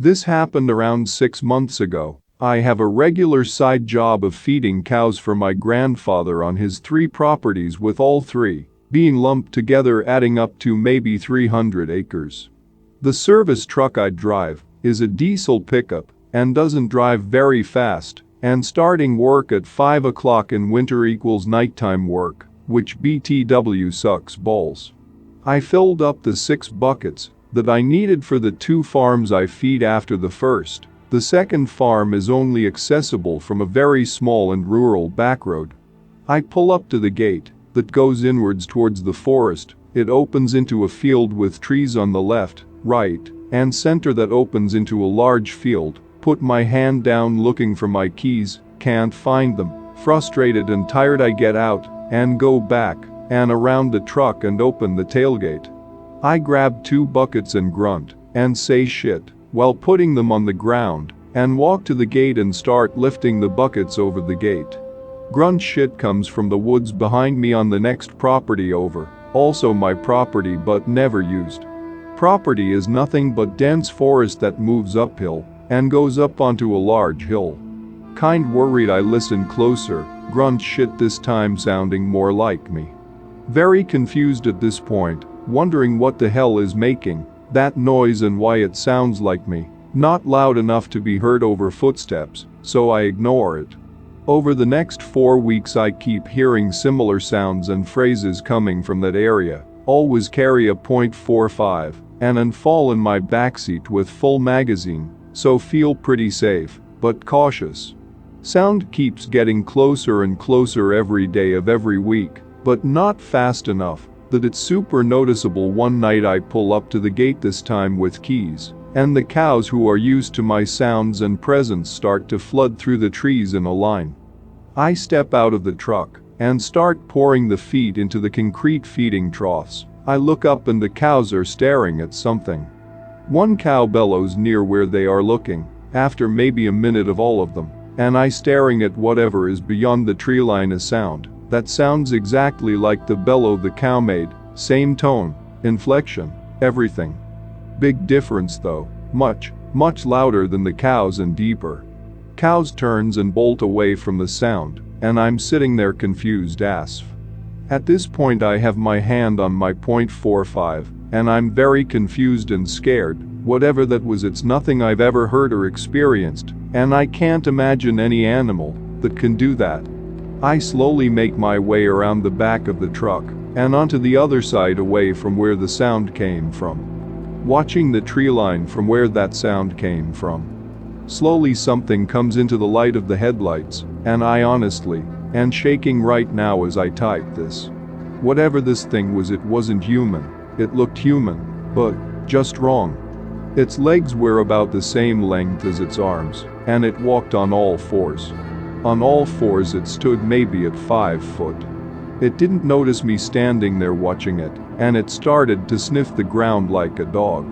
This happened around 6 months ago. I have a regular side job of feeding cows for my grandfather on his 3 properties, with all 3 being lumped together adding up to maybe 300 acres. The service truck I drive is a diesel pickup and doesn't drive very fast, and starting work at 5 o'clock in winter equals nighttime work, which BTW sucks balls. I filled up the 6 buckets that I needed for the 2 farms I feed after the first. The second farm is only accessible from a very small and rural backroad. I pull up to the gate that goes inwards towards the forest. It opens into a field with trees on the left, right, and center that opens into a large field. Put my hand down looking for my keys, can't find them. Frustrated and tired, I get out and go back and around the truck and open the tailgate. I grab 2 buckets and grunt and say shit while putting them on the ground and walk to the gate and start lifting the buckets over the gate. Grunt shit comes from the woods behind me on the next property over, also my property but never used. Property is nothing but dense forest that moves uphill and goes up onto a large hill. Kind worried, I listen closer, grunt shit this time sounding more like me. Very confused at this point, wondering what the hell is making that noise and why it sounds like me. Not loud enough to be heard over footsteps, so I ignore it. Over the next 4 weeks I keep hearing similar sounds and phrases coming from that area. Always carry a .45 and an fall in my backseat with full magazine, so feel pretty safe, but cautious. Sound keeps getting closer and closer every day of every week, but not fast enough that it's super noticeable. One night I pull up to the gate, this time with keys, and the cows who are used to my sounds and presence start to flood through the trees in a line. I step out of the truck and start pouring the feed into the concrete feeding troughs. I look up and the cows are staring at something. One cow bellows near where they are looking, after maybe a minute of all of them, and I staring at whatever is beyond the tree line. A sound that sounds exactly like the bellow the cow made, same tone, inflection, everything. Big difference though, much louder than the cows and deeper. Cows turns and bolt away from the sound, and I'm sitting there confused ASF. At this point I have my hand on my .45, and I'm very confused and scared. Whatever that was, it's nothing I've ever heard or experienced, and I can't imagine any animal that can do that. I slowly make my way around the back of the truck and onto the other side away from where the sound came from. Watching the tree line from where that sound came from. Slowly something comes into the light of the headlights, and I honestly am shaking right now as I type this. Whatever this thing was, it wasn't human. It looked human, but just wrong. Its legs were about the same length as its arms, and it walked on all fours. On all fours it stood maybe at 5 foot. It didn't notice me standing there watching it, and it started to sniff the ground like a dog.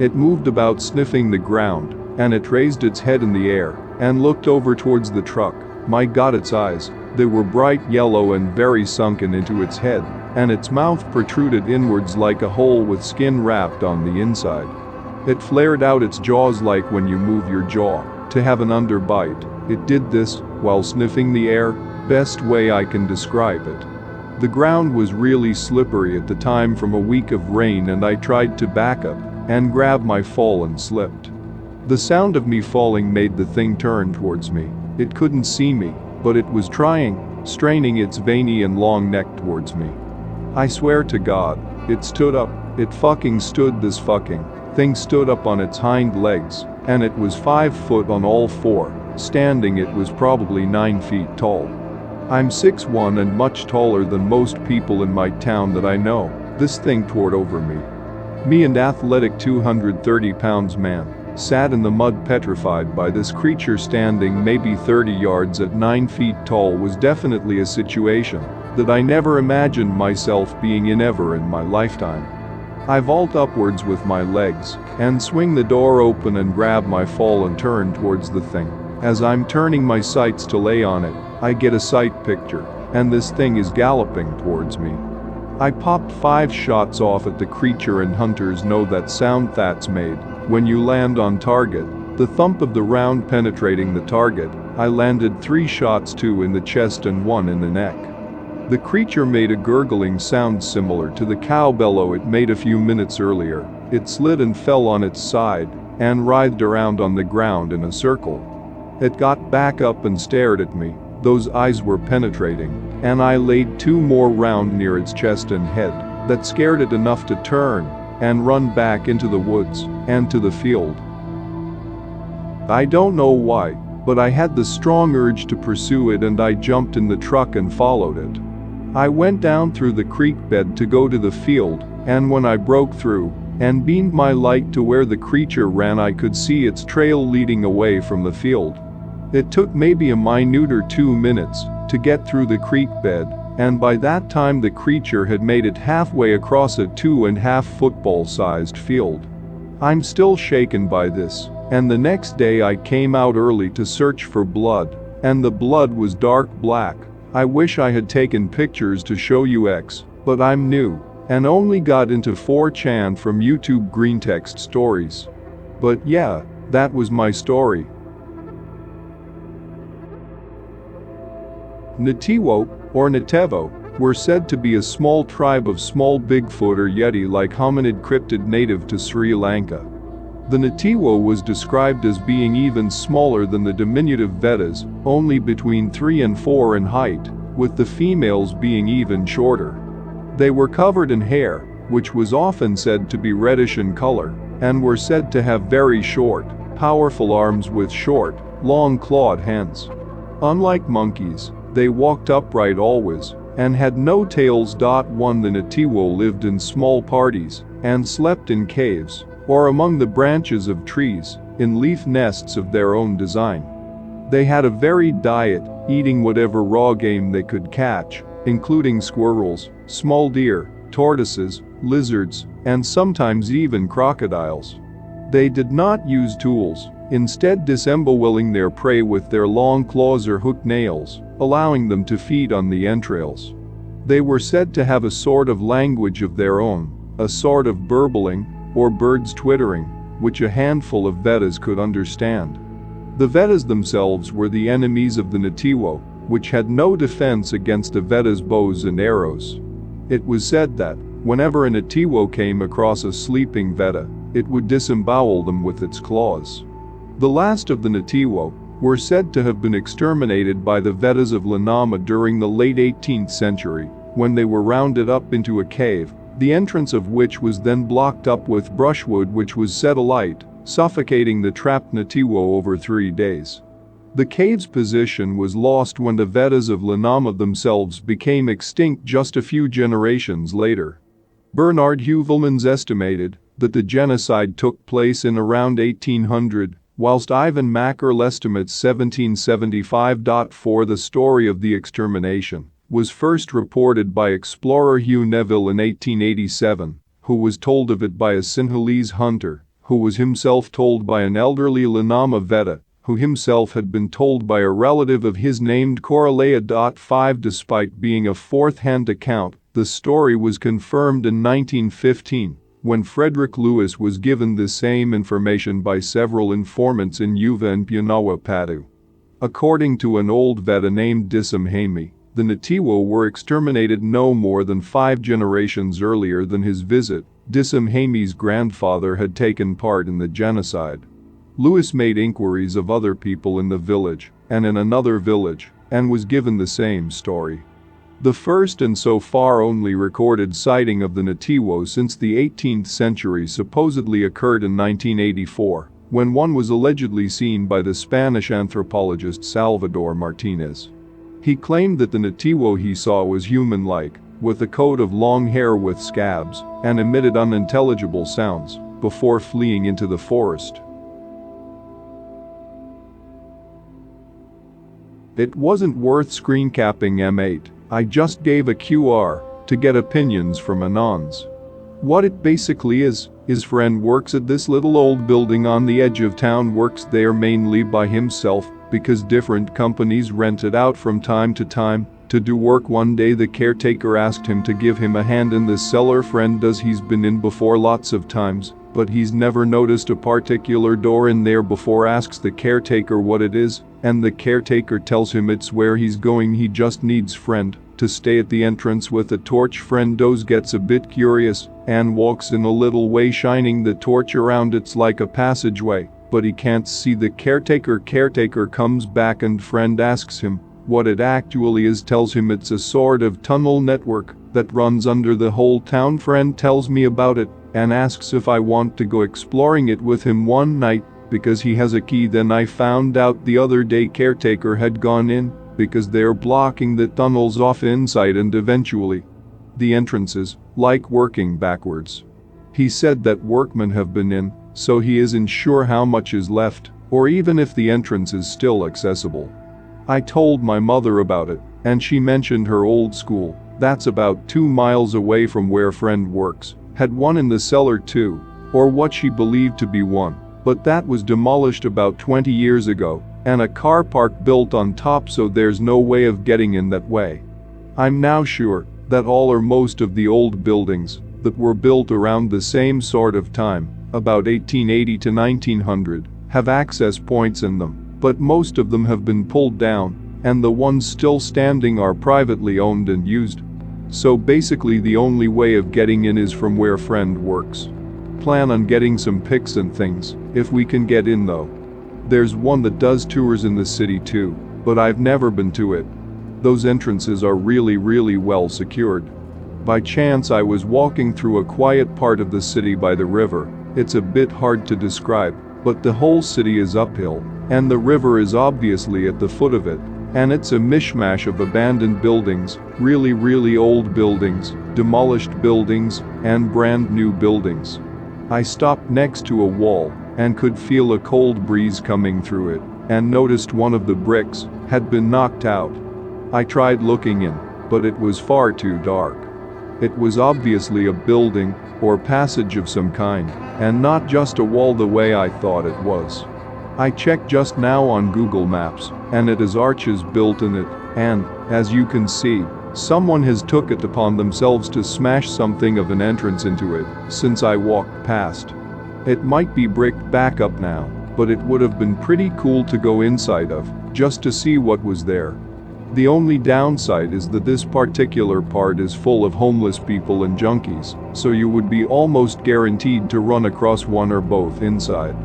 It moved about sniffing the ground, and it raised its head in the air and looked over towards the truck. My God, its eyes, they were bright yellow and very sunken into its head, and its mouth protruded inwards like a hole with skin wrapped on the inside. It flared out its jaws like when you move your jaw to have an underbite. It did this while sniffing the air, best way I can describe it. The ground was really slippery at the time from a week of rain, and I tried to back up and grab my fall and slipped. The sound of me falling made the thing turn towards me. It couldn't see me, but it was trying, straining its veiny and long neck towards me. I swear to God, it stood up. It fucking stood. This fucking thing stood up on its hind legs, and it was 5 foot on all 4. Standing, it was probably 9 feet tall. I'm 6'1" and much taller than most people in my town that I know. This thing toward over me. Me, an athletic 230 pounds man, sat in the mud petrified by this creature standing maybe 30 yards at 9 feet tall. Was definitely a situation that I never imagined myself being in ever in my lifetime. I vault upwards with my legs and swing the door open and grab my fall and turn towards the thing. As I'm turning my sights to lay on it, I get a sight picture, and this thing is galloping towards me. I popped 5 shots off at the creature, and hunters know that sound that's made when you land on target, the thump of the round penetrating the target. I landed 3 shots, 2 in the chest and 1 in the neck. The creature made a gurgling sound similar to the cow bellow it made a few minutes earlier. It slid and fell on its side and writhed around on the ground in a circle. It got back up and stared at me. Those eyes were penetrating, and I laid 2 more round near its chest and head that scared it enough to turn and run back into the woods and to the field. I don't know why, but I had the strong urge to pursue it, and I jumped in the truck and followed it. I went down through the creek bed to go to the field, and when I broke through and beamed my light to where the creature ran, I could see its trail leading away from the field. It took maybe a minute 2 minutes to get through the creek bed, and by that time the creature had made it halfway across a 2.5 football-sized field. I'm still shaken by this, and the next day I came out early to search for blood, and the blood was dark black. I wish I had taken pictures to show you, but I'm new and only got into 4chan from YouTube greentext stories. But yeah, that was my story. Nativo, or Nativo, were said to be a small tribe of small Bigfoot or Yeti-like hominid cryptid native to Sri Lanka. The Nativo was described as being even smaller than the diminutive Vedas, only between 3 and 4 in height, with the females being even shorter. They were covered in hair, which was often said to be reddish in color, and were said to have very short, powerful arms with short, long clawed hands. Unlike monkeys, they walked upright always and had no tails. One, the Nativo lived in small parties and slept in caves or among the branches of trees, in leaf nests of their own design. They had a varied diet, eating whatever raw game they could catch, including squirrels, small deer, tortoises, lizards, and sometimes even crocodiles. They did not use tools, instead disemboweling their prey with their long claws or hooked nails, allowing them to feed on the entrails. They were said to have a sort of language of their own, a sort of burbling, or birds twittering, which a handful of Vedas could understand. The Vedas themselves were the enemies of the Nativo, which had no defense against the Vedas' bows and arrows. It was said that, whenever a Nativo came across a sleeping Veda, it would disembowel them with its claws. The last of the Nativo were said to have been exterminated by the Vedas of Lanama during the late 18th century, when they were rounded up into a cave, the entrance of which was then blocked up with brushwood which was set alight, suffocating the trapped Nativo over 3 days. The cave's position was lost when the Vedas of Lanama themselves became extinct just a few generations later. Bernard Heuvelmans estimated that the genocide took place in around 1800, whilst Ivan Mackerl estimates 1775. For the story of the extermination was first reported by explorer Hugh Neville in 1887, who was told of it by a Sinhalese hunter, who was himself told by an elderly Lanama Veda, who himself had been told by a relative of his named Coralea. 5 Despite being a fourth-hand account, the story was confirmed in 1915, when Frederick Lewis was given the same information by several informants in Yuva and Punawa Padu. According to an old Veda named Disamhami, the Nativo were exterminated no more than 5 generations earlier than his visit. Disamhami's grandfather had taken part in the genocide. Lewis made inquiries of other people in the village and in another village and was given the same story. The first and so far only recorded sighting of the Nativo since the 18th century supposedly occurred in 1984, when one was allegedly seen by the Spanish anthropologist Salvador Martinez. He claimed that the Nativo he saw was human-like, with a coat of long hair with scabs, and emitted unintelligible sounds, before fleeing into the forest. It wasn't worth screen capping M8, I just gave a QR to get opinions from Anons. What it basically is, his friend works at this little old building on the edge of town, works there mainly by himself, because different companies rent it out from time to time to do work. One day the caretaker asked him to give him a hand in the cellar. Friend does, he's been in before lots of times, but he's never noticed a particular door in there before. Asks the caretaker what it is, and the caretaker tells him it's where he's going. He just needs friend to stay at the entrance with a torch. Friendos gets a bit curious and walks in a little way, shining the torch around. It's like a passageway, but he can't see the caretaker. Caretaker comes back and friend asks him what it actually is, tells him it's a sort of tunnel network that runs under the whole town. Friend tells me about it and asks if I want to go exploring it with him one night because he has a key. Then I found out the other day caretaker had gone in because they're blocking the tunnels off inside, and eventually the entrances like working backwards. He said that workmen have been in, so he isn't sure how much is left or even if the entrance is still accessible. I told my mother about it and she mentioned her old school that's about 2 miles away from where friend works had one in the cellar too, or what she believed to be one, but that was demolished about 20 years ago and a car park built on top, so there's no way of getting in that way. I'm now sure that all or most of the old buildings that were built around the same sort of time, about 1880 to 1900, have access points in them, but most of them have been pulled down and the ones still standing are privately owned and used. So basically the only way of getting in is from where friend works. Plan on getting some pics and things if we can get in though. There's one that does tours in the city too, but I've never been to it. Those entrances are really well secured. By chance I was walking through a quiet part of the city by the river. It's a bit hard to describe, but the whole city is uphill, and the river is obviously at the foot of it, and it's a mishmash of abandoned buildings, really old buildings, demolished buildings, and brand new buildings. I stopped next to a wall and could feel a cold breeze coming through it and noticed one of the bricks had been knocked out. I tried looking in, but it was far too dark. It was obviously a building or passage of some kind, and not just a wall the way I thought it was. I checked just now on Google Maps, and it has arches built in it, and, as you can see, someone has took it upon themselves to smash something of an entrance into it since I walked past. It might be bricked back up now, but it would have been pretty cool to go inside of, just to see what was there. The only downside is that this particular part is full of homeless people and junkies, so you would be almost guaranteed to run across one or both inside.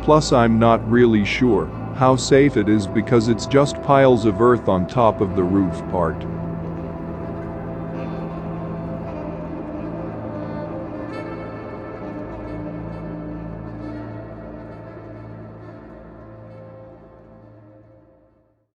Plus I'm not really sure how safe it is because it's just piles of earth on top of the roof part.